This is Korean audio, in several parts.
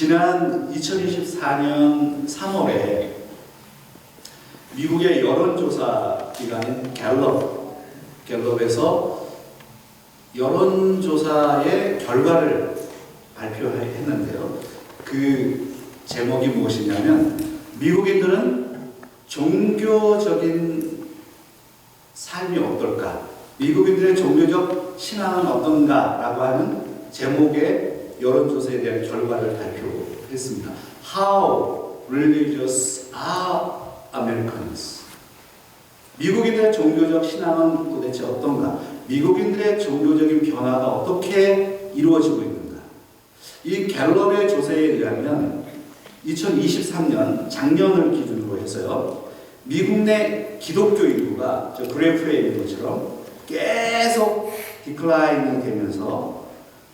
지난 2024년 3월에 미국의 여론조사 기관인 갤럽에서 여론조사의 결과를 발표했는데요. 그 제목이 무엇이냐면 미국인들은 종교적인 삶이 어떨까? 미국인들의 종교적 신앙은 어떤가? 라고 하는 제목의 여론조사에 대한 결과를 발표했습니다. How religious are Americans? 미국인들의 종교적 신앙은 도대체 어떤가? 미국인들의 종교적인 변화가 어떻게 이루어지고 있는가? 이 갤럽의 조사에 의하면 2023년 작년을 기준으로 해서요. 미국 내 기독교 인구가 저 그래프에 있는 것처럼 계속 디클라인이 되면서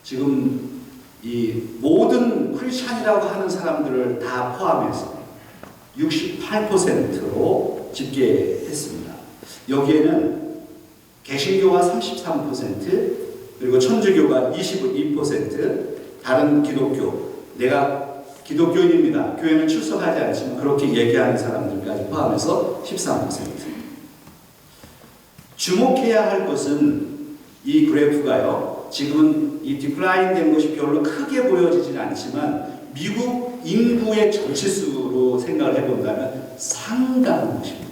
지금 이 모든 크리스찬이라고 하는 사람들을 다 포함해서 68%로 집계했습니다. 여기에는 개신교가 33%, 그리고 천주교가 22%, 다른 기독교, 내가 기독교인입니다. 교회는 출석하지 않지만 그렇게 얘기하는 사람들까지 포함해서 13%. 주목해야 할 것은 이 그래프가요. 지금은 이 디클라인 된 것이 별로 크게 보여지진 않지만 미국 인구의 전체수로 생각을 해본다면 상당한 것입니다.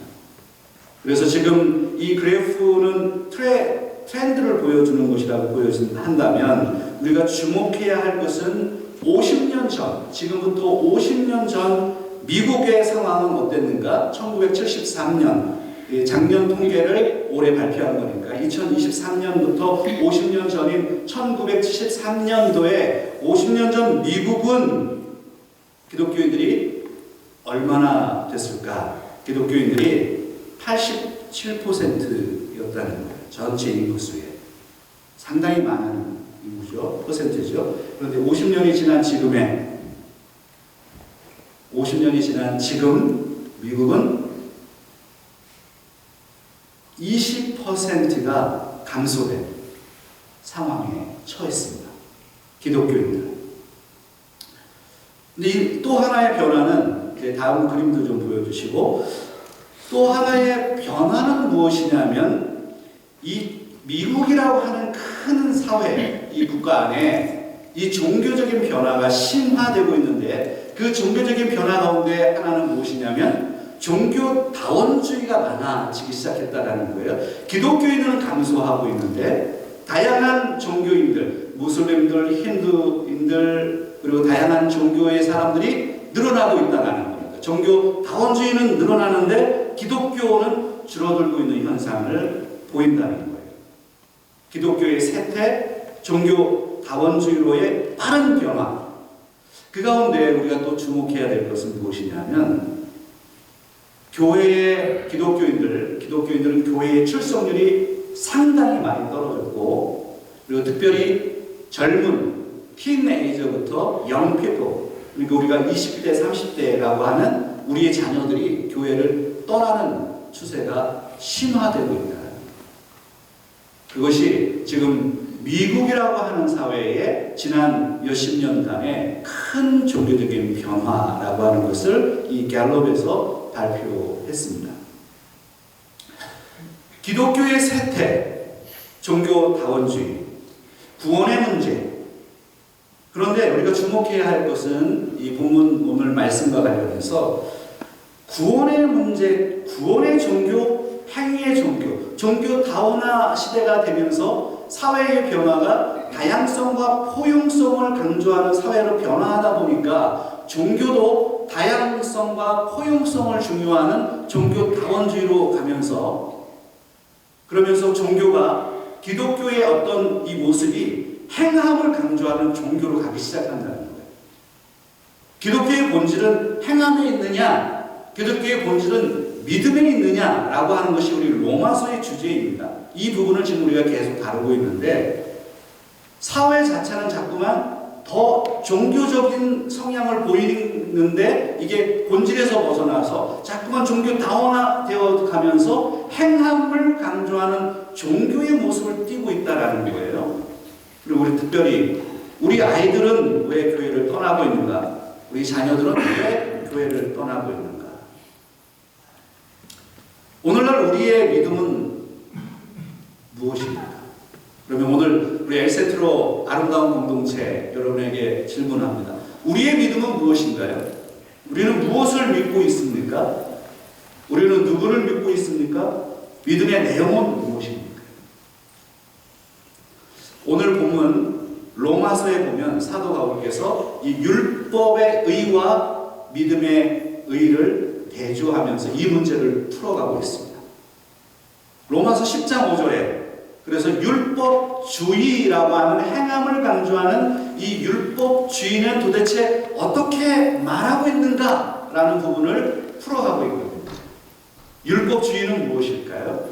그래서 지금 이 그래프는 트렌드를 보여주는 것이라고 한다면 우리가 주목해야 할 것은 50년 전, 지금부터 50년 전 미국의 상황은 어땠는가? 1973년, 작년 통계를 올해 발표한 거니까 2023년부터 50년 전인 1973년도에 50년 전 미국은 기독교인들이 얼마나 됐을까? 기독교인들이 87%였다는 거예요. 전체 인구수에. 상당히 많은 인구죠. 퍼센트죠. 그런데 50년이 지난 지금 미국은 20%가 감소된 상황에 처했습니다. 기독교인들. 근데 또 하나의 변화는 다음 그림도 좀 보여주시고, 또 하나의 변화는 무엇이냐면 이 미국이라고 하는 큰 사회, 이 국가 안에 이 종교적인 변화가 심화되고 있는데 그 종교적인 변화 가운데 하나는 무엇이냐면 종교다원주의가 많아지기 시작했다는 거예요. 기독교인은 감소하고 있는데 다양한 종교인들, 무슬림들, 힌두인들, 그리고 다양한 종교의 사람들이 늘어나고 있다는 겁니다. 종교다원주의는 늘어나는데 기독교는 줄어들고 있는 현상을 보인다는 거예요. 기독교의 쇠퇴, 종교다원주의로의 빠른 변화. 그 가운데 우리가 또 주목해야 될 것은 무엇이냐면 교회의 기독교인들은 교회의 출석률이 상당히 많이 떨어졌고, 그리고 특별히 젊은 티네이저부터 영 피플, 그러니까 우리가 20대, 30대라고 하는 우리의 자녀들이 교회를 떠나는 추세가 심화되고 있다. 그것이 지금 미국이라고 하는 사회에 지난 몇십 년간의 큰 종교적인 변화라고 하는 것을 이 갤럽에서 발표했습니다. 기독교의 쇠퇴, 종교다원주의, 구원의 문제. 그런데 우리가 주목해야 할 것은 이 본문 오늘 말씀과 관련해서 구원의 문제, 구원의 종교, 행위의 종교 다원화 시대가 되면서 사회의 변화가 다양성과 포용성을 강조하는 사회로 변화하다 보니까 종교도 다양성과 포용성을 중요하는 종교다원주의로 가면서, 그러면서 종교가 기독교의 어떤 이 모습이 행함을 강조하는 종교로 가기 시작한다는 거예요. 기독교의 본질은 행함에 있느냐, 기독교의 본질은 믿음에 있느냐라고 하는 것이 우리 로마서의 주제입니다. 이 부분을 지금 우리가 계속 다루고 있는데 사회 자체는 자꾸만 더 종교적인 성향을 보이는데 이게 본질에서 벗어나서 자꾸만 종교다원화되어 가면서 행함을 강조하는 종교의 모습을 띠고 있다는 거예요. 그리고 우리 특별히 우리 아이들은 왜 교회를 떠나고 있는가? 우리 자녀들은 왜 교회를 떠나고 있는가? 오늘날 우리의 믿음은 무엇입니까? 그러면 오늘 우리 엘세트로 아름다운 공동체 여러분에게 질문합니다. 우리의 믿음은 무엇인가요? 우리는 무엇을 믿고 있습니까? 우리는 누구를 믿고 있습니까? 믿음의 내용은 무엇입니까? 오늘 본문 로마서에 보면 사도 바울께서 이 율법의 의와 믿음의 의를 대조하면서 이 문제를 풀어가고 있습니다. 로마서 10장 5절에 그래서 율법주의라고 하는 행함을 강조하는 이 율법주의는 도대체 어떻게 말하고 있는가라는 부분을 풀어가고 있거든요. 율법주의는 무엇일까요?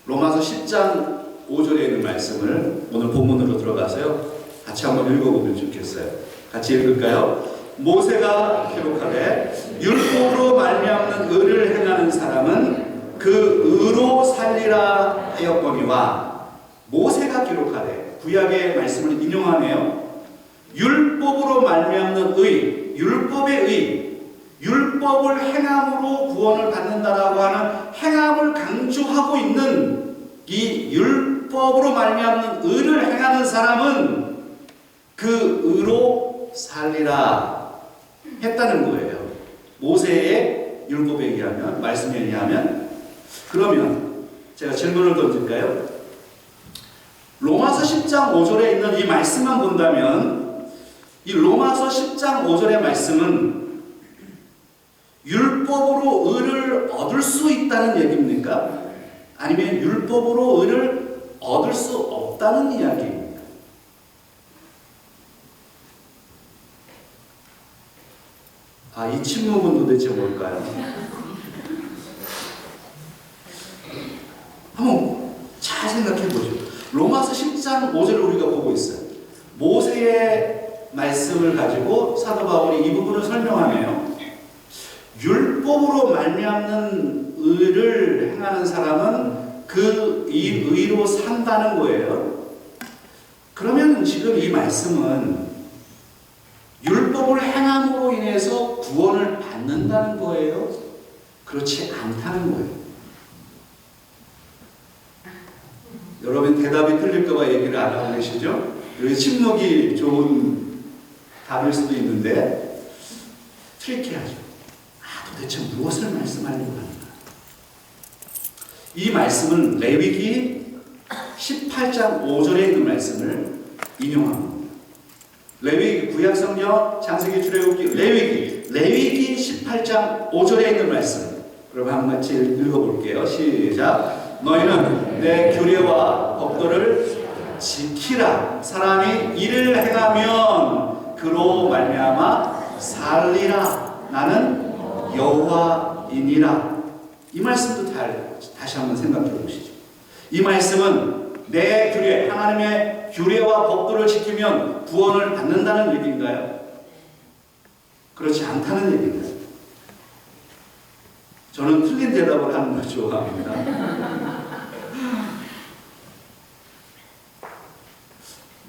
로마서 10장 5절에 있는 말씀을 오늘 본문으로 들어가서요. 같이 한번 읽어보면 좋겠어요. 같이 읽을까요? 모세가 기록하되 율법으로 말미암는 의를 행하는 사람은 그 의로 살리라 하였거니와 모세가 기록하되 구약의 말씀을 인용하네요. 율법으로 말미암는 의, 율법의 의, 율법을 행함으로 구원을 받는다라고 하는 행함을 강조하고 있는 이 율법으로 말미암는 의를 행하는 사람은 그 의로 살리라 했다는 거예요. 모세의 율법에 의하면, 말씀에 의하면. 그러면 제가 질문을 던질까요? 로마서 10장 5절에 있는 이 말씀만 본다면 이 로마서 10장 5절의 말씀은 율법으로 의를 얻을 수 있다는 얘기입니까? 아니면 율법으로 의를 얻을 수 없다는 이야기입니까? 이 침묵은 도대체 뭘까요? 한번 잘 생각해 보죠. 로마서 10장 5절을 우리가 보고 있어요. 모세의 말씀을 가지고 사도 바울이 이 부분을 설명하네요. 율법으로 말미암는 의를 행하는 사람은 이 의로 산다는 거예요. 그러면 지금 이 말씀은 율법을 행함으로 인해서 구원을 받는다는 거예요? 그렇지 않다는 거예요. 여러분 대답이 틀릴까봐 얘기를 안 하고 계시죠? 여기 침묵이 좋은 답일 수도 있는데 트리키하죠. 도대체 무엇을 말씀하려고 하는가? 이 말씀은 레위기 18장 5절에 있는 말씀을 인용합니다. 레위기 구약성경 창세기 출애굽기 레위기 18장 5절에 있는 말씀. 그럼 한번 같이 읽어볼게요. 시작. 너희는 내 규례와 법도를 지키라. 사람이 이를 행하면 그로 말미암아 살리라. 나는 여호와이니라. 이 말씀도 다시 한번 생각해 보시죠. 이 말씀은 내 규례, 하나님의 규례와 법도를 지키면 구원을 받는다는 얘기인가요? 그렇지 않다는 얘기인가요? 저는 틀린 대답을 하는 걸 좋아합니다.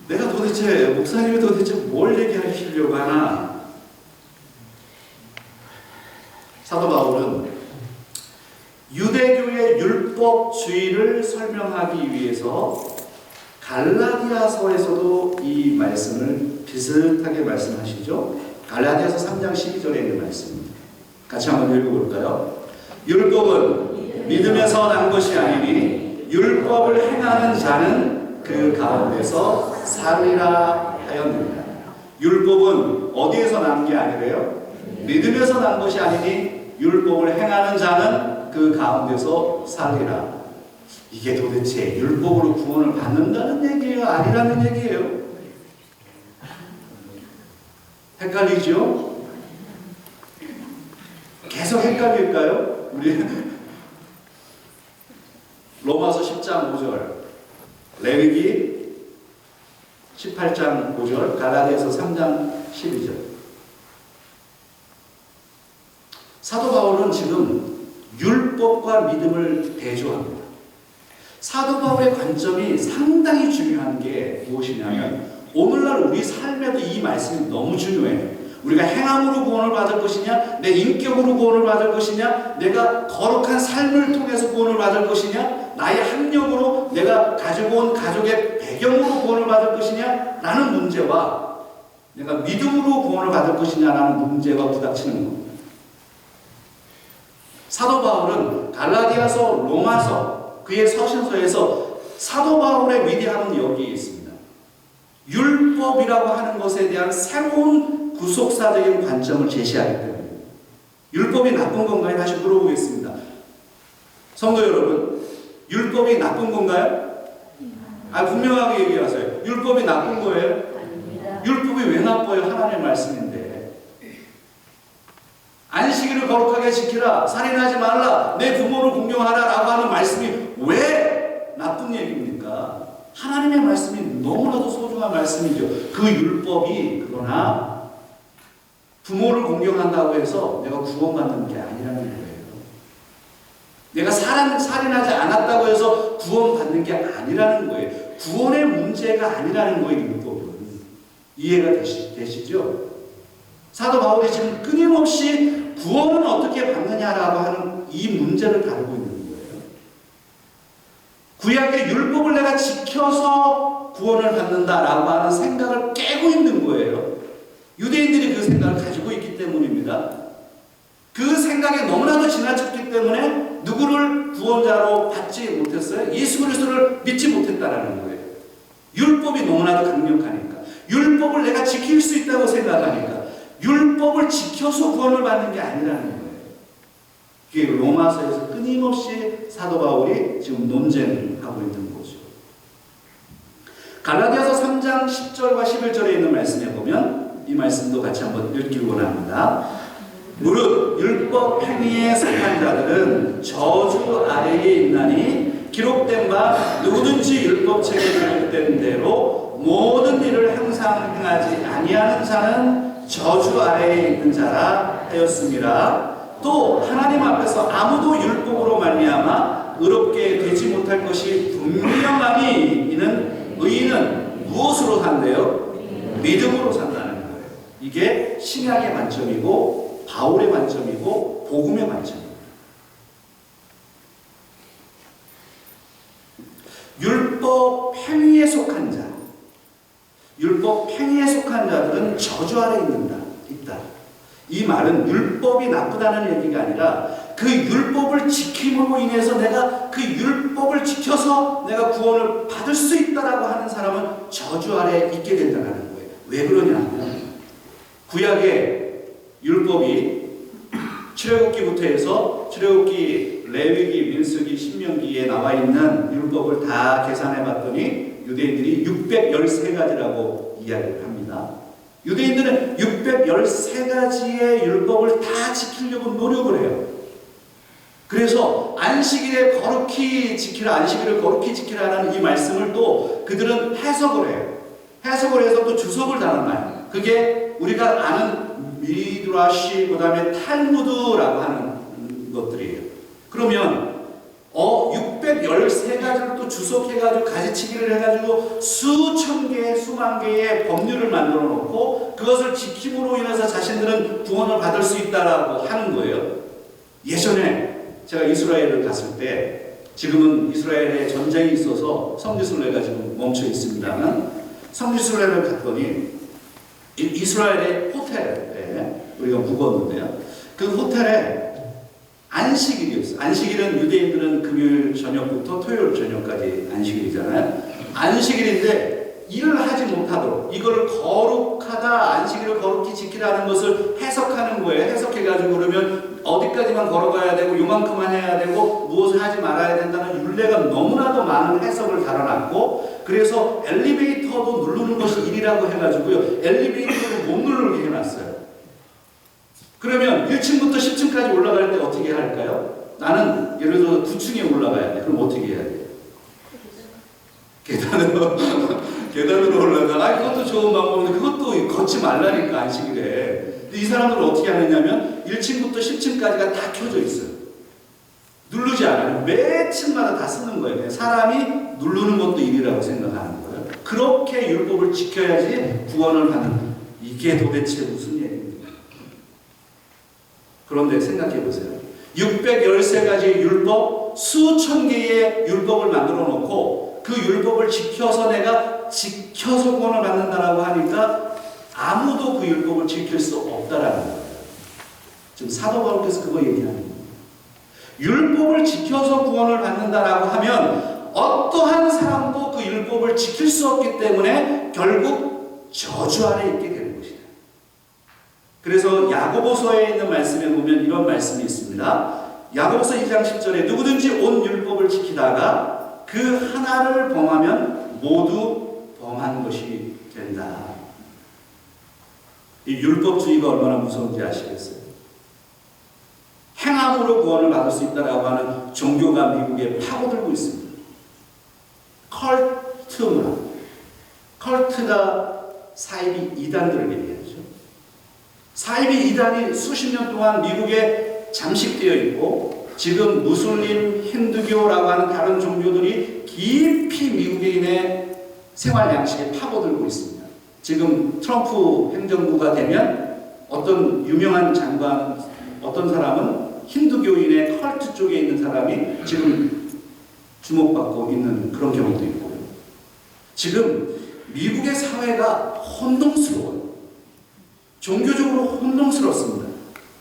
내가 도대체, 목사님이 도대체 뭘 얘기하시려고 하나? 사도 바울은 유대교의 율법주의를 설명하기 위해서 갈라디아서에서도 이 말씀을 비슷하게 말씀하시죠. 갈라디아서 3장 12절에 있는 말씀입니다. 같이 한번 읽어볼까요? 율법은 믿음에서 난 것이 아니니 율법을 행하는 자는 그 가운데서 살리라 하였느니라. 율법은 어디에서 난 게 아니래요? 믿음에서 난 것이 아니니 율법을 행하는 자는 그 가운데서 살리라. 이게 도대체 율법으로 구원을 받는다는 얘기예요? 아니라는 얘기예요? 헷갈리죠? 계속 헷갈릴까요? 우리 로마서 10장 5절, 레위기 18장 5절, 갈라디아서 3장 12절. 사도 바울은 지금 율법과 믿음을 대조합니다. 사도 바울의 관점이 상당히 중요한 게 무엇이냐면 오늘날 우리 삶에도 이 말씀이 너무 중요해요. 우리가 행함으로 구원을 받을 것이냐, 내 인격으로 구원을 받을 것이냐, 내가 거룩한 삶을 통해서 구원을 받을 것이냐, 나의 학력으로 내가 가지고 온 가족의 배경으로 구원을 받을 것이냐 라는 문제와 내가 믿음으로 구원을 받을 것이냐라는 문제가 부닥치는 겁니다. 사도 바울은 갈라디아서, 로마서 그의 서신서에서 사도 바울의 위대함은 여기에 있습니다. 율법이라고 하는 것에 대한 새로운 구속사적인 관점을 제시하기 때문입니다. 율법이 나쁜 건가요? 다시 물어보겠습니다. 성도 여러분, 율법이 나쁜 건가요? 분명하게 얘기하세요. 율법이 나쁜 거예요? 율법이 왜 나빠요? 하나님의 말씀인데. 안식일을 거룩하게 지키라, 살인하지 말라, 내 부모를 공경하라 라고 하는 말씀이 왜 나쁜 얘기입니까? 하나님의 말씀이 너무나도 소중한 말씀이죠. 그 율법이 그러나 부모를 공경한다고 해서 내가 구원받는 게 아니라는 거예요. 내가 살인하지 않았다고 해서 구원받는 게 아니라는 거예요. 구원의 문제가 아니라는 거예요. 율법은. 이해가 되시죠? 사도 바울이 지금 끊임없이 구원은 어떻게 받느냐라고 하는 이 문제를 다루고 있는 거예요. 구약의 율법을 내가 지켜서 구원을 받는다라고 하는 생각을 깨고 있는 거예요. 유대인들이 그 생각을 가지고 있기 때문입니다. 그 생각에 너무나도 지나쳤기 때문에 누구를 구원자로 받지 못했어요? 예수 그리스도를 믿지 못했다라는 거예요. 율법이 너무나도 강력하니까. 율법을 내가 지킬 수 있다고 생각하니까. 율법을 지켜서 구원을 받는 게 아니라는 거예요. 그게 로마서에서 끊임없이 사도 바울이 지금 논쟁하고 있는 거죠. 갈라디아서 3장 10절과 11절에 있는 말씀에 보면 이 말씀도 같이 한번 읽기를 원합니다. 무릇 율법 행위에 속한 자들은 저주 아래에 있나니 기록된 바 누구든지 율법책에 기록된 대로 모든 일을 항상 행하지 아니하는 자는 저주 아래에 있는 자라 하였습니다. 또 하나님 앞에서 아무도 율법으로 말미암아 의롭게 되지 못할 것이 분명하니 이는 의인은 무엇으로 산대요? 믿음으로 산다는 거예요. 이게 신약의 관점이고 바울의 관점이고 복음의 관점입니다. 율법 행위에 속한 자, 율법 행위에 속한 자들은 저주 아래 있다. 이 말은 율법이 나쁘다는 얘기가 아니라 그 율법을 지킴으로 인해서 내가 그 율법을 지켜서 내가 구원을 받을 수 있다라고 하는 사람은 저주 아래 있게 된다는 거예요. 왜 그러냐면 구약의 율법이 출애굽기부터 해서 출애굽기, 레위기, 민수기, 신명기에 나와 있는 율법을 다 계산해 봤더니 유대인들이 613가지라고 이야기를 합니다. 유대인들은 613가지의 율법을 다 지키려고 노력을 해요. 그래서 안식일에 거룩히 지키라, 안식일을 거룩히 지키라는 이 말씀을 또 그들은 해석을 해요. 해석을 해서 또 주석을 달아놔요. 그게 우리가 아는 미드라시, 그 다음에 탈무드라고 하는 것들이에요. 그러면 613가지를 또 주석해가지고 가지치기를 해가지고 수천 개의 수만 개의 법률을 만들어 놓고 그것을 지킴으로 인해서 자신들은 구원을 받을 수 있다라고 하는 거예요. 예전에 제가 이스라엘을 갔을 때, 지금은 이스라엘에 전쟁이 있어서 성지순례가 지금 멈춰 있습니다만, 성지순례를 갔더니 이스라엘의 호텔에 우리가 묵었는데요. 그 호텔에 안식일이었어요. 안식일은 유대인들은 금요일 저녁부터 토요일 저녁까지 안식일이잖아요. 안식일인데 일을 하지 못하도록 이거를 거룩하다, 안식일을 거룩히 지키라는 것을 해석하는 거예요. 해석해가지고 그러면 어디까지만 걸어가야 되고 요만큼만 해야 되고 무엇을 하지 말아야 된다는 율례가 너무나도 많은 해석을 달아놨고, 그래서 엘리베이터도 누르는 것이 일이라고 해가지고요, 엘리베이터를 못 누르게 해놨어요. 그러면 1층부터 10층까지 올라갈 때 어떻게 할까요? 나는 예를 들어서 9층에 올라가야 돼. 그럼 어떻게 해야 돼? 계단으로 올라가. 그것도 좋은 방법인데 그것도 걷지 말라니까, 안식일에. 근데 이 사람들은 어떻게 하느냐면 1층부터 10층까지가 다 켜져 있어요. 누르지 않아요. 매 층마다 다 쓰는 거예요. 사람이 누르는 것도 일이라고 생각하는 거예요. 그렇게 율법을 지켜야지 구원을 받는, 이게 도대체 무슨 얘기입니까? 그런데 생각해 보세요. 613가지 율법, 수천 개의 율법을 만들어 놓고 그 율법을 지켜서 내가 지켜서 구원을 받는다라고 하니까 아무도 그 율법을 지킬 수 없다라는 거예요. 지금 사도 바울께서 그거 얘기하는 거예요. 율법을 지켜서 구원을 받는다라고 하면 어떠한 사람도 그 율법을 지킬 수 없기 때문에 결국 저주 아래 있게 되는 것이다. 그래서 야고보서에 있는 말씀에 보면 이런 말씀이 있습니다. 야고보서 2장 10절에 누구든지 온 율법을 지키다가 그 하나를 범하면 모두 범한 것이 된다. 이 율법주의가 얼마나 무서운지 아시겠어요? 행함으로 구원을 받을 수 있다라고 하는 종교가 미국에 파고들고 있습니다. 컬트 문화. 컬트가 사이비 이단들을 얘기하죠. 사이비 이단이 수십 년 동안 미국에 잠식되어 있고 지금 무슬림, 힌두교라고 하는 다른 종교들이 깊이 미국인의 생활 양식에 파고들고 있습니다. 지금 트럼프 행정부가 되면 어떤 유명한 장관, 어떤 사람은 힌두교인의 컬트 쪽에 있는 사람이 지금 주목받고 있는 그런 경우도 있고요. 지금 미국의 사회가 혼동스러워요. 종교적으로 혼동스럽습니다.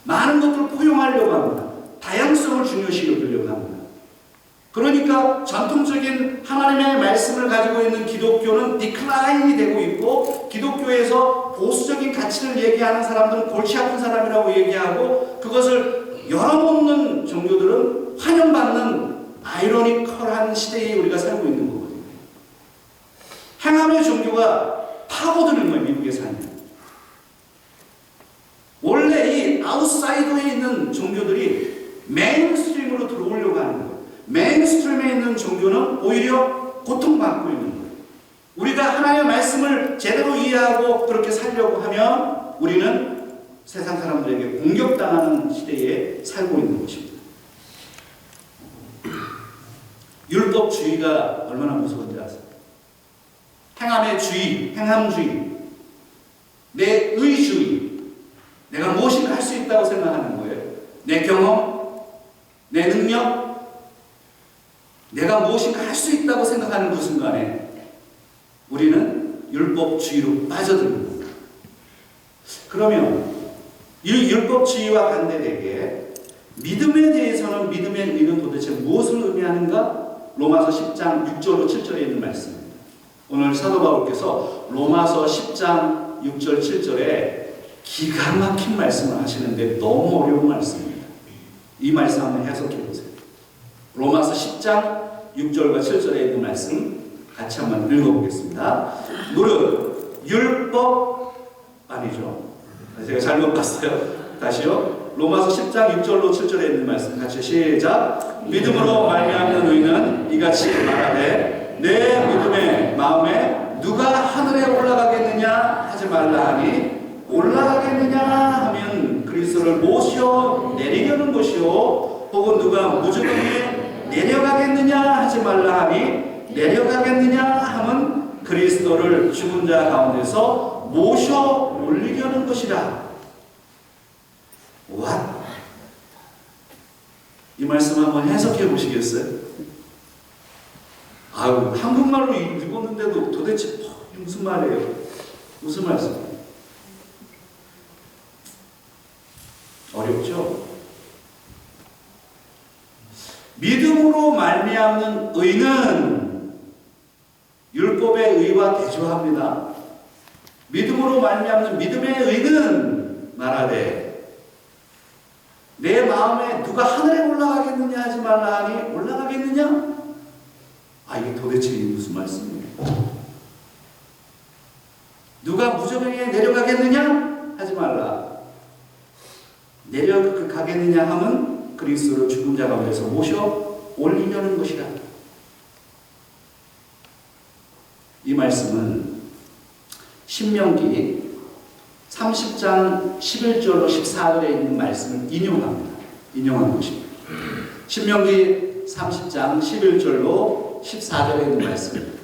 많은 것들을 포용하려고 합니다. 다양성을 중요시 여기려고 합니다. 그러니까 전통적인 하나님의 말씀을 가지고 있는 기독교는 디클라인이 되고 있고 기독교에서 보수적인 가치를 얘기하는 사람들은 골치 아픈 사람이라고 얘기하고 그것을 열어놓는 종교들은 환영받는 아이러니컬한 시대에 우리가 살고 있는 거거든요. 행함의 종교가 파고드는 거예요. 미국에 사는. 원래 이 아웃사이더에 있는 종교들이 메인스트림으로 들어오려고 하는 거예요. 메인스트림에 있는 종교는 오히려 고통받고 있는 거예요. 우리가 하나님의 말씀을 제대로 이해하고 그렇게 살려고 하면 우리는 세상 사람들에게 공격당하는 시대에 살고 있는 것입니다. 율법주의가 얼마나 무서운지 아세요? 행함의 주의, 행함주의, 내 의주의, 내가 무엇인가 할 수 있다고 생각하는 거예요. 내 경험, 내 능력, 내가 무엇인가 할 수 있다고 생각하는 그 순간에 우리는 율법주의로 빠져드는 겁니다. 그러면 이 율법주의와 반대되게 믿음에 대해서는 믿음의 의는 도대체 무엇을 의미하는가? 로마서 10장 6절로 7절에 있는 말씀입니다. 오늘 사도 바울께서 로마서 10장 6절 7절에 기가 막힌 말씀을 하시는데 너무 어려운 말씀입니다. 이 말씀 한번 해석해 보세요. 로마서 10장 6절과 7절에 있는 말씀 같이 한번 읽어보겠습니다. 무릇 율법 아니죠. 제가 잘못 봤어요. 다시요. 로마서 10장 6절로 7절에 있는 말씀 같이 시작. 믿음으로 말미암는 의는 이같이 말하되 내 믿음의 마음에 누가 하늘에 올라가겠느냐 하지 말라 하니 올라가겠느냐 하면 그리스도를 모셔 내리려는 것이요 혹은 누가 무저병에 내려가겠느냐 하지 말라 하니 내려가겠느냐 하면 그리스도를 죽은 자 가운데서 모셔 올리려는 것이라. What? 이 말씀 한번 해석해 보시겠어요? 아유, 한국말로 읽었는데도 도대체 무슨 말이에요? 무슨 말씀? 어렵죠? 믿음으로 말미암는 의는 율법의 의와 대조합니다. 믿음으로 말미암는 믿음의 의는 말하되 내 마음에 누가 하늘에 올라가겠느냐 하지 말라 하니 올라가겠느냐? 아, 이게 도대체 무슨 말씀이에요? 누가 무저병에 내려가겠느냐 하지 말라. 내려가겠느냐 하면 그리스도를 죽은 자 가운데서 모셔 올리려는 것이다. 이 말씀은 신명기 30장 11절로 14절에 있는 말씀을 인용한 것입니다. 신명기 30장 11절로 14절에 있는 말씀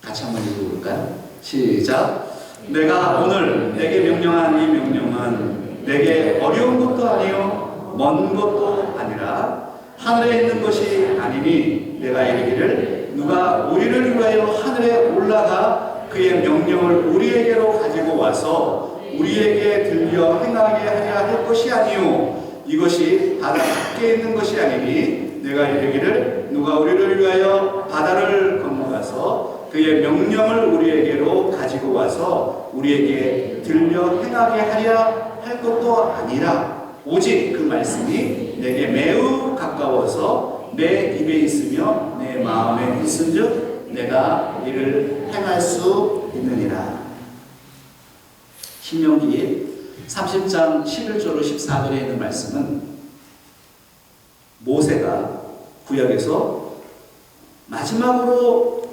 같이 한번 읽어볼까요? 시작. 내가 오늘 내게 명령한 이 명령은 내게 어려운 것도 아니요 먼 것도 아니라 하늘에 있는 것이 아니니 내가 이르기를 누가 우리를 위하여 하늘에 올라가 그의 명령을 우리에게로 가지고 와서 우리에게 들려 행하게 하려 할 것이 아니요 이것이 바다 밖에 있는 것이 아니니 내가 이르기를 누가 우리를 위하여 바다를 건너가서 그의 명령을 우리에게로 가지고 와서 우리에게 들려 행하게 하려 할 것도 아니라 오직 그 말씀이 내게 매우 가까워서 내 입에 있으며 내 마음에 있은즉 내가 이를 행할 수 있느니라. 신명기 30장 11절로 14절에 있는 말씀은 모세가 구약에서 마지막으로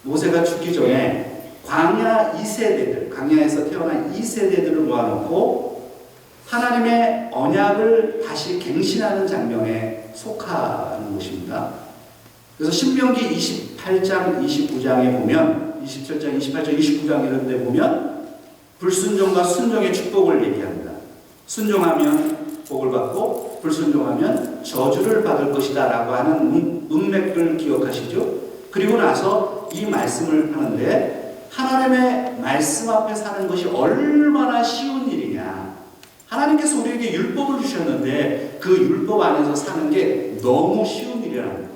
모세가 죽기 전에 광야 2세대들, 광야에서 태어난 2세대들을 모아놓고 하나님의 언약을 다시 갱신하는 장면에 속하는 것입니다. 그래서 신명기 28장, 29장에 보면 27장, 28장, 29장 이런 데 보면 불순종과 순종의 축복을 얘기합니다. 순종하면 복을 받고 불순종하면 저주를 받을 것이다 라고 하는 문맥을 기억하시죠? 그리고 나서 이 말씀을 하는데 하나님의 말씀 앞에 사는 것이 얼마나 쉬운 일이냐. 하나님께서 우리에게 율법을 주셨는데 그 율법 안에서 사는 게 너무 쉬운 일이라는 거예요.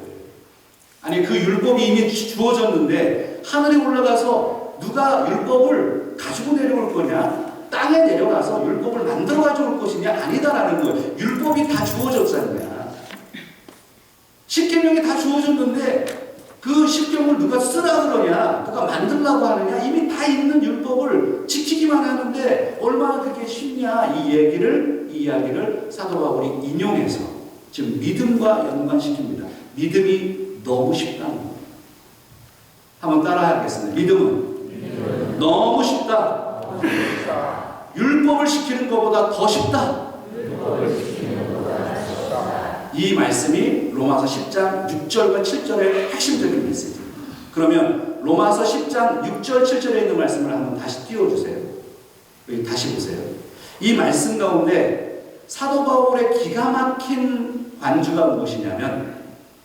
아니 그 율법이 이미 주어졌는데 하늘에 올라가서 누가 율법을 가지고 내려올 거냐? 땅에 내려가서 율법을 만들어 가져올 것이냐? 아니다라는 거예요. 율법이 다 주어졌잖냐. 십계명이 다 주어졌는데 그 십계명을 누가 쓰라 그러냐? 누가 만들라고 하느냐? 이미 다 있는 율법을 지키기만 하는데 얼마나 그게 쉽냐? 이 이야기를 사도 바울이 인용해서 지금 믿음과 연관시킵니다. 믿음이 너무 쉽다는 거예요. 한번 따라하겠습니다. 믿음은 너무 쉽다. 율법을 지키는 것보다 더 쉽다. 이 말씀이 로마서 10장 6절과 7절의 핵심적인 메시지입니다. 그러면 로마서 10장 6절 7절에 있는 말씀을 한번 다시 띄워주세요. 여기 다시 보세요. 이 말씀 가운데 사도 바울의 기가 막힌 관주가 무엇이냐면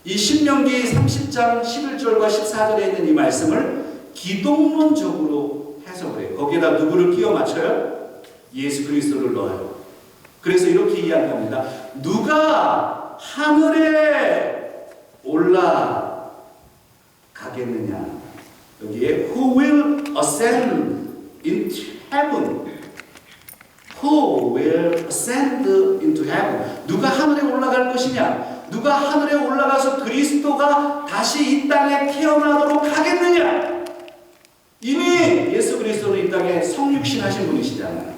이 신명기 30장 11절과 14절에 있는 이 말씀을 기독론적으로 해석을 해요. 거기에다 누구를 끼워 맞춰요? 예수 그리스도를 넣어요. 그래서 이렇게 이야기합니다. 누가 하늘에 올라가겠느냐? 여기에 Who will ascend into heaven? Who will ascend into heaven? 누가 하늘에 올라갈 것이냐? 누가 하늘에 올라가서 그리스도가 다시 이 땅에 태어나도록 하겠느냐? 이미 예수 그리스도는 이 땅에 성육신 하신 분이시잖아요.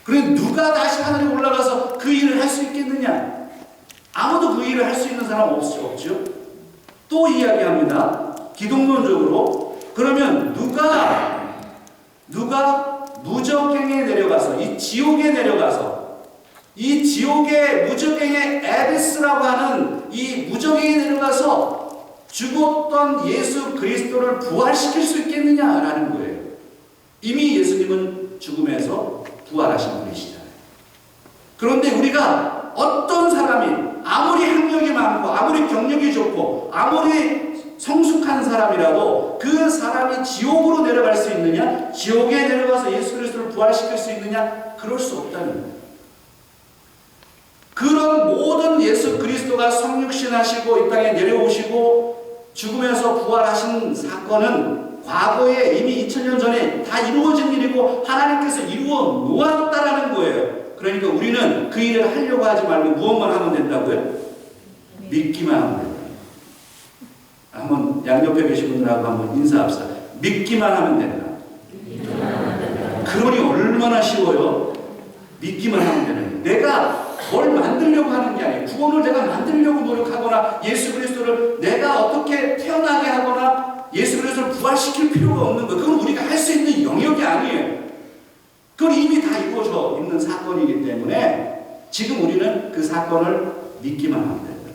그럼 누가 다시 하늘에 올라가서 그 일을 할 수 있겠느냐? 아무도 그 일을 할 수 있는 사람 없죠. 또 이야기합니다. 기독론적으로 그러면 누가 무적행에 내려가서 이 지옥에 내려가서 이 지옥의 무적행의 에비스라고 하는 이 무적행에 내려가서 죽었던 예수 그리스도를 부활시킬 수 있겠느냐라는 거예요. 이미 예수님은 죽음에서 부활하신 분이시잖아요. 그런데 우리가 어떤 사람이 아무리 학력이 많고 아무리 경력이 좋고 아무리 성숙한 사람이라도 그 사람이 지옥으로 내려갈 수 있느냐? 지옥에 내려가서 예수 그리스도를 부활시킬 수 있느냐? 그럴 수 없다는 거예요. 그런 모든 예수 그리스도가 성육신하시고 이 땅에 내려오시고 죽음에서 부활하신 사건은 과거에 이미 2000년 전에 다 이루어진 일이고 하나님께서 이루어 놓았다라는 거예요. 그러니까 우리는 그 일을 하려고 하지 말고 무엇만 하면 된다고요? 믿기만 하면 된다. 한번 양옆에 계신 분들하고 한번 인사합시다. 믿기만 하면 된다. 그러니 얼마나 쉬워요? 믿기만 하면 되는. 내가 뭘 만들려고 하는 게 아니에요. 구원을 내가 만들려고 노력하거나 예수 그리스도를 내가 어떻게 태어나게 하거나 예수 그리스도를 부활시킬 필요가 없는 거예요. 그건 우리가 할 수 있는 영역이 아니에요. 그건 이미 다 이루어져 있는 사건이기 때문에 지금 우리는 그 사건을 믿기만 하면 된다.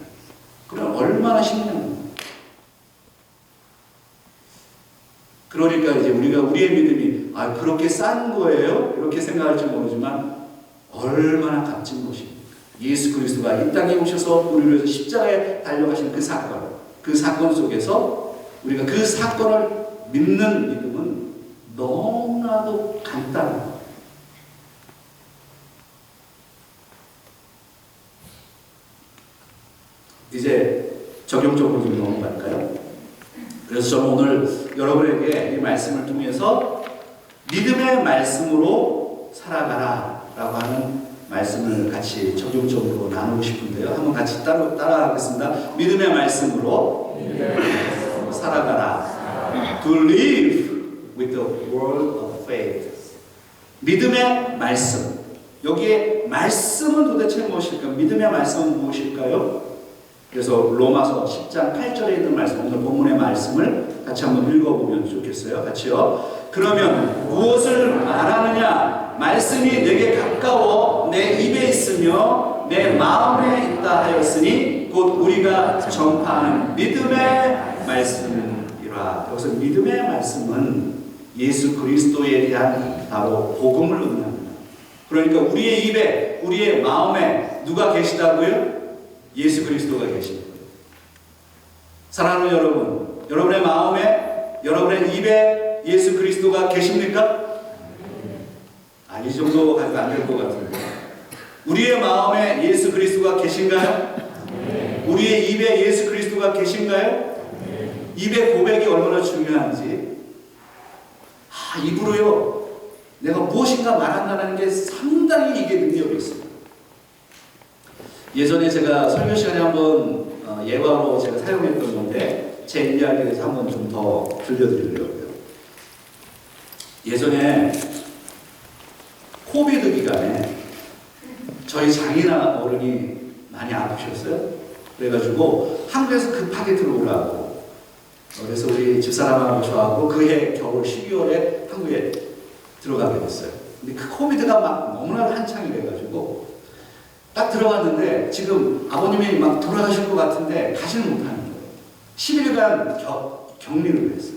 그럼 얼마나 쉽냐고. 그러니까 이제 우리의 믿음이 그렇게 싼 거예요? 이렇게 생각할지 모르지만 얼마나 값진 것입니까? 예수 그리스도가 이 땅에 오셔서 우리를 위해서 십자가에 달려가신 그 사건 속에서 우리가 그 사건을 믿는 믿음은 너무나도 간단한 거예요. 이제 적용적으로 좀 넘어갈까요? 그래서 저는 오늘 여러분에게 이 말씀을 통해서 믿음의 말씀으로 살아가라 라고 하는 말씀을 같이 적용적으로 나누고 싶은데요. 한번 같이 따라하겠습니다. 믿음의 말씀으로 살아가라. To live with the word of faith. 믿음의 말씀. 여기에 말씀은 도대체 무엇일까요? 믿음의 말씀은 무엇일까요? 그래서 로마서 10장 8절에 있는 말씀, 오늘 본문의 말씀을 같이 한번 읽어보면 좋겠어요. 같이요. 그러면 무엇을 말하느냐? 말씀이 내게 가까워 내 입에 있으며 내 마음에 있다 하였으니 곧 우리가 전파하는 믿음의 말씀이라. 여기서 믿음의 말씀은 예수 그리스도에 대한 바로 복음을 의미합니다. 그러니까 우리의 입에, 우리의 마음에 누가 계시다고요? 예수 그리스도가 계십니다. 사랑하는 여러분, 여러분의 마음에, 여러분의 입에 예수 그리스도가 계십니까? 이 정도 가지고 안 될 것 같은데. 우리의 마음에 예수 그리스도가 계신가요? 우리의 입에 예수 그리스도가 계신가요? 입의 고백이 얼마나 중요한지. 입으로요, 내가 무엇인가 말한다는 게 상당히 이게 능력이 있습니다. 예전에 제가 설교 시간에 한번 예화로 제가 사용했던 건데 제 이야기에 대해서 한번 좀 더 들려드리려고요. 예전에 코비드 기간에 저희 장인아 어른이 많이 아프셨어요. 그래가지고 한국에서 급하게 들어오라고. 그래서 우리 집사람하고 저하고 그해 겨울 12월에 한국에 들어가게 됐어요. 근데 그 코비드가 막 너무나 한창이 돼가지고 딱 들어갔는데 지금 아버님이 막 돌아가실 것 같은데 가지는 못하는 거예요. 10일간 격리를 했어요.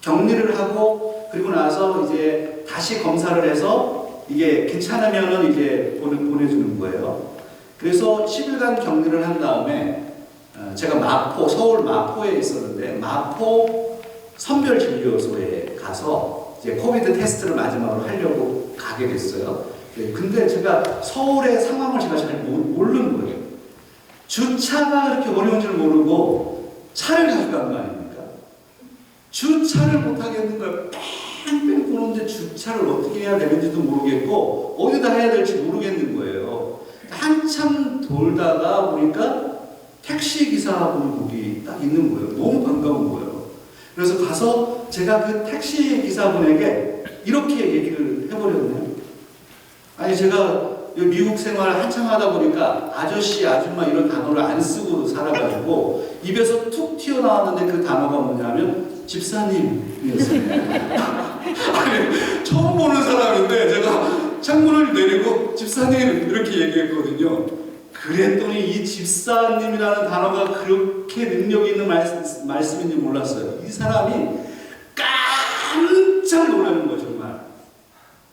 격리를 하고 그리고 나서 이제 다시 검사를 해서 이게 괜찮으면은 이제 보내주는 거예요. 그래서 10일간 격리를 한 다음에 제가 서울 마포에 있었는데 마포 선별진료소에 가서 이제 코비드 테스트를 마지막으로 하려고 가게 됐어요. 근데 제가 서울의 상황을 제가 잘 모르는 거예요. 주차가 그렇게 어려운 줄 모르고 차를 가지고 간 거 아닙니까? 주차를 못 하겠는 거예요. 뺑뺑 도는데 주차를 어떻게 해야 되는지도 모르겠고 어디다 해야 될지 모르겠는 거예요. 한참 돌다가 보니까 택시 기사분 거기 딱 있는 거예요. 너무 반가운 거예요. 그래서 가서 제가 그 택시 기사분에게 이렇게 얘기를 해버렸네요. 아니 제가 미국 생활 한참 하다 보니까 아저씨, 아줌마 이런 단어를 안 쓰고 살아가지고 입에서 툭 튀어나왔는데 그 단어가 뭐냐면 집사님이었어요. 아니 처음 보는 사람인데 제가 창문을 내리고 집사님 이렇게 얘기했거든요. 그랬더니 이 집사님이라는 단어가 그렇게 능력이 있는 말씀인지 몰랐어요. 이 사람이 깜짝 놀라는 거죠. 정말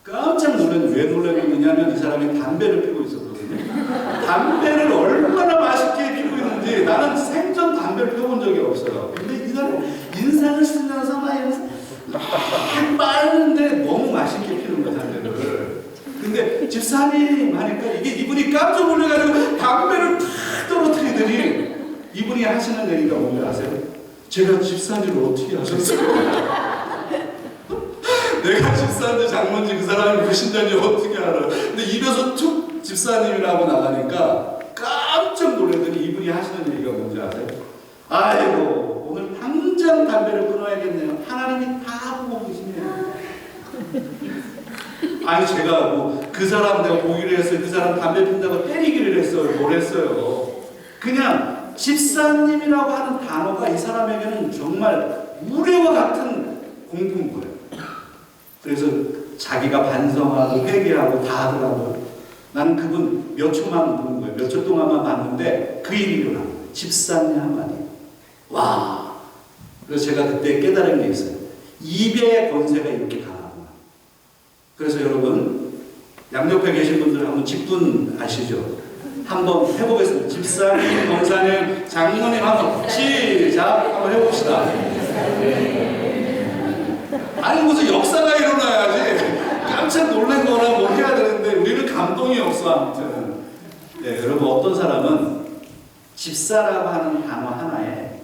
깜짝 놀랐는데 왜 놀랐느냐면 이 사람이 담배를 피우고 있었거든요. 담배를 얼마나 맛있게 피우고 있는지 나는 생전 담배를 피워본 적이 없어요. 근데 이 사람 인상을 쓰면서 막 빠르는데 너무 맛있게 피우는 거야 담배를. 근데 집사님 하니까 이게 이분이 깜짝 놀라가지고 담배를 탁 떨어뜨리더니 이분이 하시는 얘기가 뭔지 아세요? 제가 집사님을 어떻게 하셨어요? 내가 집사인데 장모인지 그 사람이 무신자인지 어떻게 알아? 근데 입에서 툭 집사님이라고 나가니까 깜짝 놀라더니 이분이 하시는 얘기가 뭔지 아세요? 아이고 오늘 당장 담배를 끊어야겠네요. 하나님이 다 보고 계시네요. 아니 제가 뭐 그 사람 내가 보기로 했어요. 그 사람 담배 핀다고 때리기를 했어요. 뭘 했어요. 그냥 집사님이라고 하는 단어가 이 사람에게는 정말 우레와 같은 공부인 거예요. 그래서 자기가 반성하고 회개하고 다 하더라고요. 나는 그분 몇 초만 본 거예요. 몇 초 동안만 봤는데 그 일이 일어난 거예요. 집사님 한마디. 와. 그래서 제가 그때 깨달은 게 있어요. 입의 권세가 이렇게 강하구나. 그래서 여러분 양옆에 계신 분들 한번 직분 아시죠? 한번 해보겠습니다. 집사님, 권사님, 장모님 한번 시작! 한번 해봅시다. 아니 무슨 역사가 일어나야지 깜짝 놀란 거나 뭐 해야 되는데 우리는 감동이 없어. 아무튼 네, 여러분 어떤 사람은 집사라고 하는 단어 하나에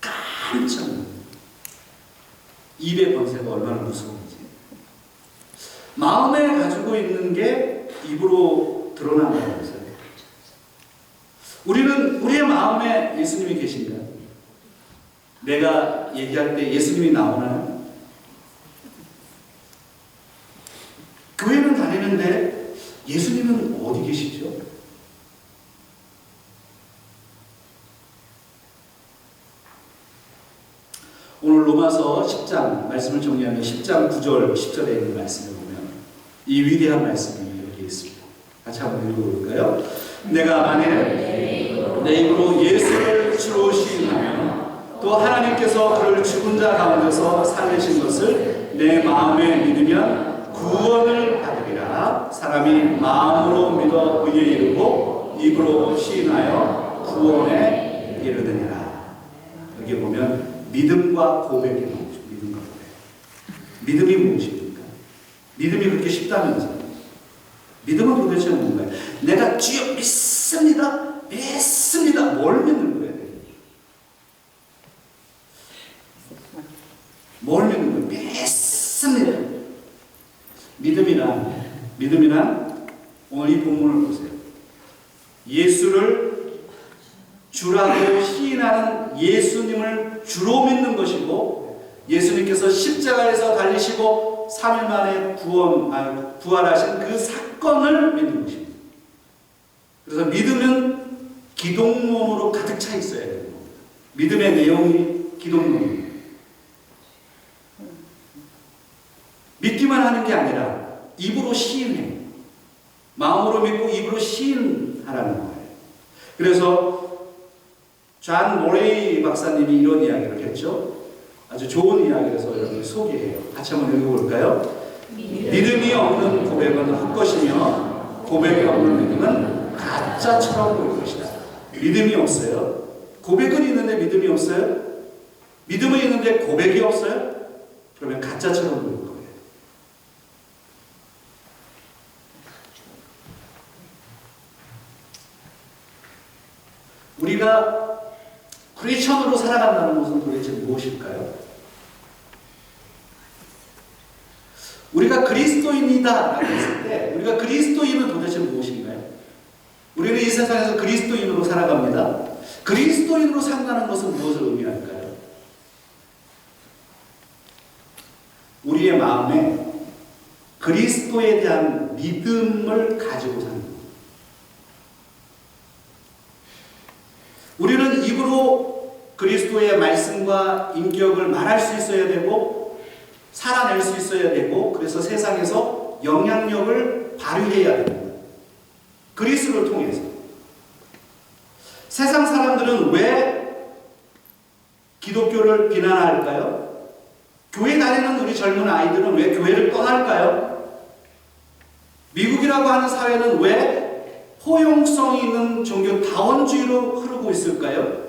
깜짝 놀라요. 입의 권세가 얼마나 무서운지. 마음에 가지고 있는 게 입으로 드러나는 거예요. 우리는 우리의 마음에 예수님이 계신가요? 내가 얘기할 때 예수님이 나오나요? 교회는 다니는데 예수님은 어디 계시죠? 오늘 로마서 10장 말씀을 정리하면 10장 9절 10절에 있는 말씀을 보면 이 위대한 말씀이 여기 있습니다. 같이 한번 읽어볼까요? 내가 만일 내 입으로 예수를 주로 시인하면 또 하나님께서 그를 죽은 자 가운데서 살리신 것을 내 마음에 믿으면 구원을 받으리라. 사람이 마음으로 믿어 의에 이르고 입으로 시인하여 구원에 이르느니라. 여기 보면 믿음과 고백이 나오죠. 믿음과 고백. 믿음이 무엇입니까? 믿음이 그렇게 쉽다면서요. 믿음은 도대체 뭔가요? 내가 주여 믿습니다. 믿습니다. 뭘 믿는 거예요? 뭘 믿는 거예요? 믿습니다. 믿음이란 오늘 이 본문을 보세요. 예수를 주라고 시인하는 예수님을 주로 믿는 것이고 예수님께서 십자가에서 달리시고 3일 만에 부활하신 그 사건을 믿는 것입니다. 그래서 믿음은 기독론으로 가득 차 있어야 되는 겁니다. 믿음의 내용이 기독론입니다. 믿기만 하는 게 아니라 입으로 시인해. 마음으로 믿고 입으로 시인하라는 거예요. 그래서 존 모레이 박사님이 이런 이야기를 했죠. 아주 좋은 이야기라서 여러분이 소개해요. 같이 한번 읽어볼까요? 믿음이 없는 고백은 헛것이며 고백이 없는 믿음은 가짜처럼 보일 것이다. 믿음이 없어요. 고백은 있는데 믿음이 없어요? 믿음은 있는데 고백이 없어요? 그러면 가짜처럼 보일 거예요. 우리가 크리스천으로 살아간다는 것은 도대체 무엇일까요? 우리가 그리스도인이다 라고 했을 때 우리가 그리스도인은 도대체 무엇인가요? 우리는 이 세상에서 그리스도인으로 살아갑니다. 그리스도인으로 산다는 것은 무엇을 의미할까요? 우리의 마음에 그리스도에 대한 믿음을 가지고 사는 것. 우리는 입으로 그리스도의 말씀과 인격을 말할 수 있어야 되고 살아낼 수 있어야 되고 그래서 세상에서 영향력을 발휘해야 됩니다. 그리스도를 통해서. 세상 사람들은 왜 기독교를 비난할까요? 교회 다니는 우리 젊은 아이들은 왜 교회를 떠날까요? 미국이라고 하는 사회는 왜 포용성이 있는 종교 다원주의로 흐르고 있을까요?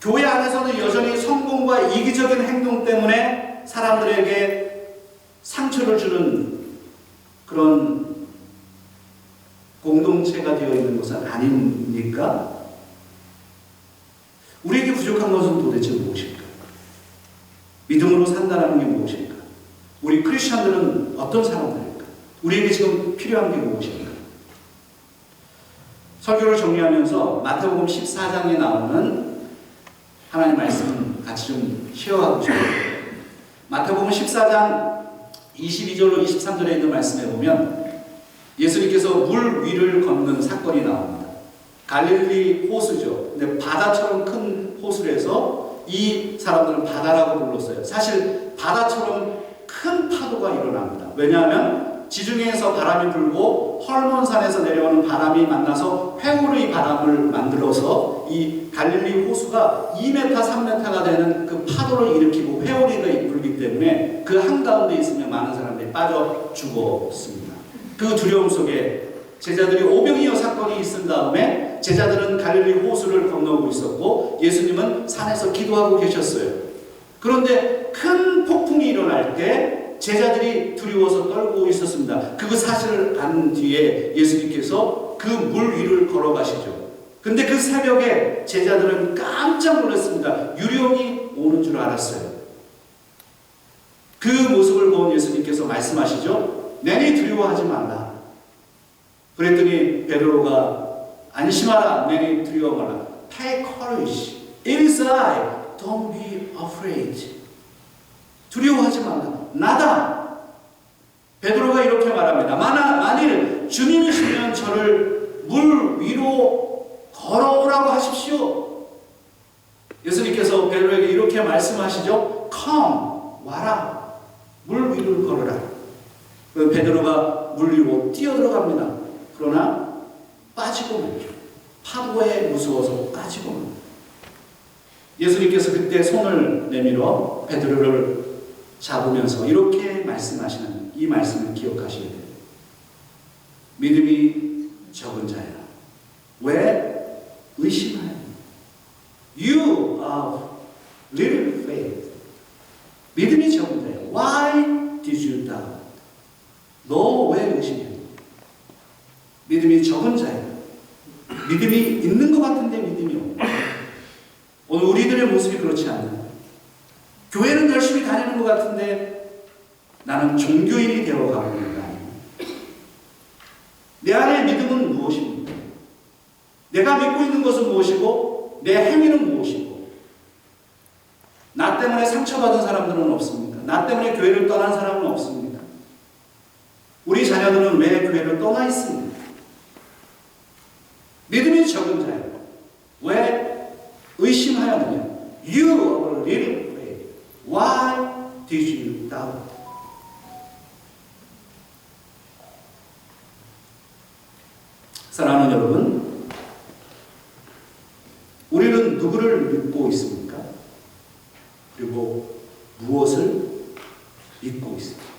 교회 안에서는 여전히 성공과 이기적인 행동 때문에 사람들에게 상처를 주는 그런 공동체가 되어 있는 것은 아닙니까? 우리에게 부족한 것은 도대체 무엇일까? 믿음으로 산다는 게 무엇일까? 우리 크리스천들은 어떤 사람들일까? 우리에게 지금 필요한 게 무엇일까? 설교를 정리하면서 마태복음 14장에 나오는 하나님 말씀 같이 좀 쉐어하고 싶어요. 마태복음 14장 22절로 23절에 있는 말씀에 보면 예수님께서 물 위를 걷는 사건이 나옵니다. 갈릴리 호수죠. 근데 바다처럼 큰 호수에서 이 사람들은 바다라고 불렀어요. 사실 바다처럼 큰 파도가 일어납니다. 왜냐하면 지중해에서 바람이 불고 헐몬산에서 내려오는 바람이 만나서 회오리 바람을 만들어서 이 갈릴리 호수가 2m, 3m가 되는 그 파도를 일으키고 회오리가 불기 때문에 그 한가운데 있으면 많은 사람들이 빠져 죽었습니다. 그 두려움 속에 제자들이 오병이어 사건이 있은 다음에 제자들은 갈릴리 호수를 건너고 있었고 예수님은 산에서 기도하고 계셨어요. 그런데 큰 폭풍이 일어날 때 제자들이 두려워서 떨고 있었습니다. 그 사실을 안 뒤에 예수님께서 그 물 위를 걸어가시죠. 근데 그 새벽에 제자들은 깜짝 놀랐습니다. 유령이 오는 줄 알았어요. 그 모습을 본 예수님께서 말씀하시죠. 내니 두려워하지 말라. 그랬더니 베드로가 안심하라. 내니 두려워 말라. Take courage. It is I. Don't be afraid. 두려워하지 말라. 나다. 베드로가 이렇게 말합니다. 만일 주님이시면 저를 물 위로 걸어오라고 하십시오. 예수님께서 베드로에게 이렇게 말씀하시죠. Come, 와라. 물 위를 걸어라. 베드로가 물 위로 뛰어들어갑니다. 그러나 빠지고 말죠. 파도에 무서워서 빠지고 말죠. 예수님께서 그때 손을 내밀어 베드로를 잡으면서 이렇게 말씀하시는 이 말씀을 기억하셔야 돼요. 믿음이 적은 자야. 왜 의심하냐? You have little faith. 믿음이 적은 자야. Why did you doubt? 너 왜 의심했니? 믿음이 적은 자야. 믿음이 있는 것 같은데 믿음이 없다. 오늘 우리들의 모습이 그렇지 않나? 교회는 열심히 다니는 것 같은데 나는 종교인이 되어가고 있는 거 아니에요? 내 안의 믿음은 무엇입니까? 내가 믿고 있는 것은 무엇이고 내 행위는 무엇이고 나 때문에 상처받은 사람들은 없습니까? 나 때문에 교회를 떠난 사람은 없습니까? 우리 자녀들은 왜 교회를 떠나 있습니까? 믿음이 적은 자예요. 왜 의심하였느냐? You are little afraid. Why did you doubt? 사랑하는 여러분, 우리는 누구를 믿고 있습니까? 그리고 무엇을 믿고 있습니까?